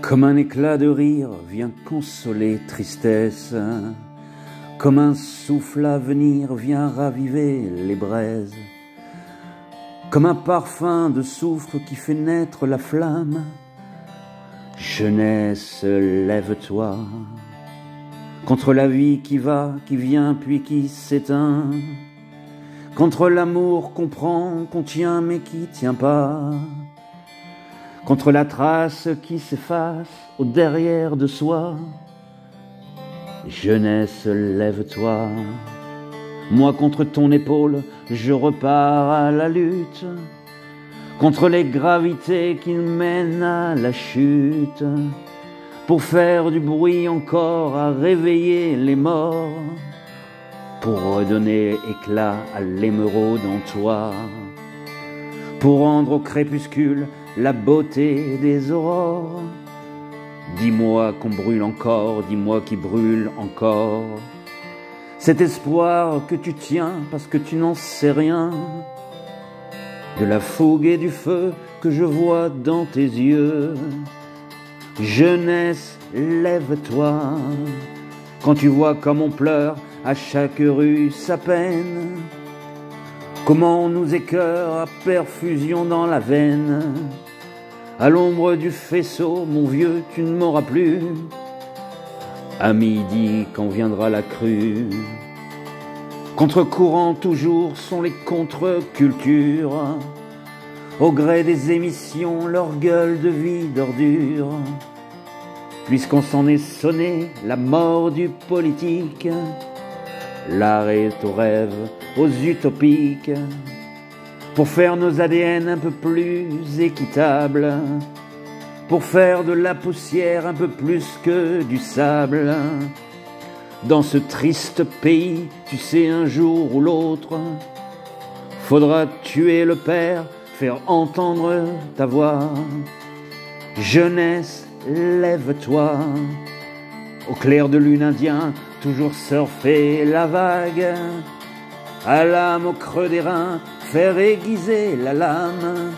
Comme un éclat de rire vient consoler tristesse, comme un souffle à venir vient raviver les braises, comme un parfum de soufre qui fait naître la flamme. Jeunesse, lève-toi contre la vie qui va, qui vient puis qui s'éteint, contre l'amour qu'on prend, qu'on tient mais qui tient pas, contre la trace qui s'efface au derrière de soi. Jeunesse, lève-toi. Moi contre ton épaule, je repars à la lutte, contre les gravités qui mènent à la chute, pour faire du bruit encore, à réveiller les morts, pour redonner éclat à l'émeraude en toi, pour rendre au crépuscule la beauté des aurores. Dis-moi qu'on brûle encore, dis-moi qui brûle encore cet espoir que tu tiens parce que tu n'en sais rien, de la fougue et du feu que je vois dans tes yeux. Jeunesse, lève-toi quand tu vois comme on pleure à chaque rue sa peine, comment on nous écœure à perfusion dans la veine. À l'ombre du faisceau, mon vieux, tu ne m'auras plus. À midi, quand viendra la crue, contre-courant toujours sont les contre-cultures, au gré des émissions, leur gueule de vie d'ordure. Puisqu'on s'en est sonné la mort du politique, l'art est aux rêves, aux utopiques, pour faire nos ADN un peu plus équitables, pour faire de la poussière un peu plus que du sable. Dans ce triste pays, tu sais, un jour ou l'autre, faudra tuer le père, faire entendre ta voix. Jeunesse, lève-toi, au clair de lune indien, toujours surfer la vague, à l'âme au creux des reins, faire aiguiser la lame,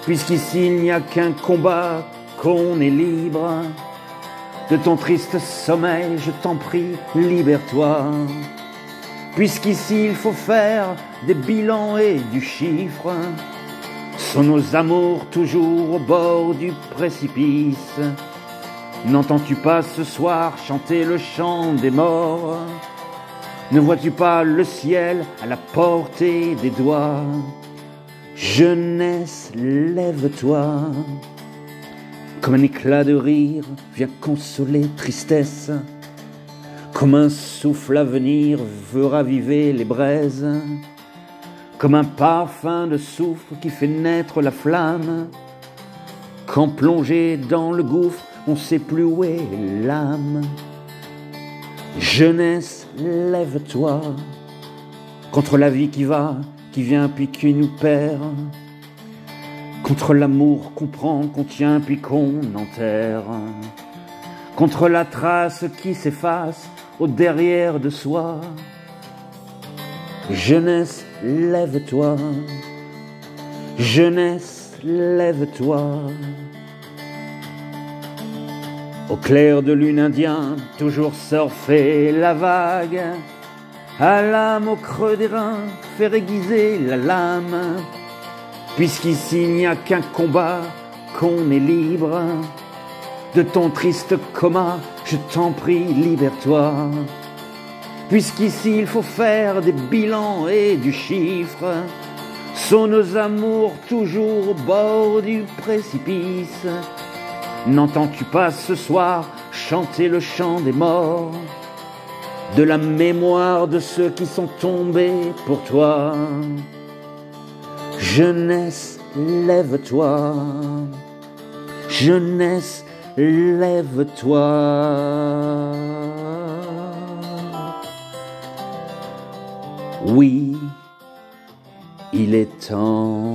puisqu'ici il n'y a qu'un combat, qu'on est libre. De ton triste sommeil, je t'en prie, libère-toi, puisqu'ici il faut faire des bilans et du chiffre. Sont nos amours toujours au bord du précipice? N'entends-tu pas ce soir chanter le chant des morts? Ne vois-tu pas le ciel à la portée des doigts? Jeunesse, lève-toi. Comme un éclat de rire vient consoler tristesse, comme un souffle à venir veut raviver les braises, comme un parfum de soufre qui fait naître la flamme, quand plongé dans le gouffre, on sait plus où est l'âme. Jeunesse, lève-toi contre la vie qui va, qui vient puis qui nous perd, contre l'amour qu'on prend, qu'on tient puis qu'on enterre, contre la trace qui s'efface au derrière de soi. Jeunesse, lève-toi. Jeunesse, lève-toi. Au clair de lune indien, toujours surfer la vague, à l'âme au creux des reins, faire aiguiser la lame, puisqu'ici il n'y a qu'un combat, qu'on est libre. De ton triste coma, je t'en prie, libère-toi, puisqu'ici il faut faire des bilans et du chiffre. Sont nos amours toujours au bord du précipice? N'entends-tu pas ce soir chanter le chant des morts, de la mémoire de ceux qui sont tombés pour toi? Jeunesse, lève-toi. Jeunesse, lève-toi. Oui, il est temps.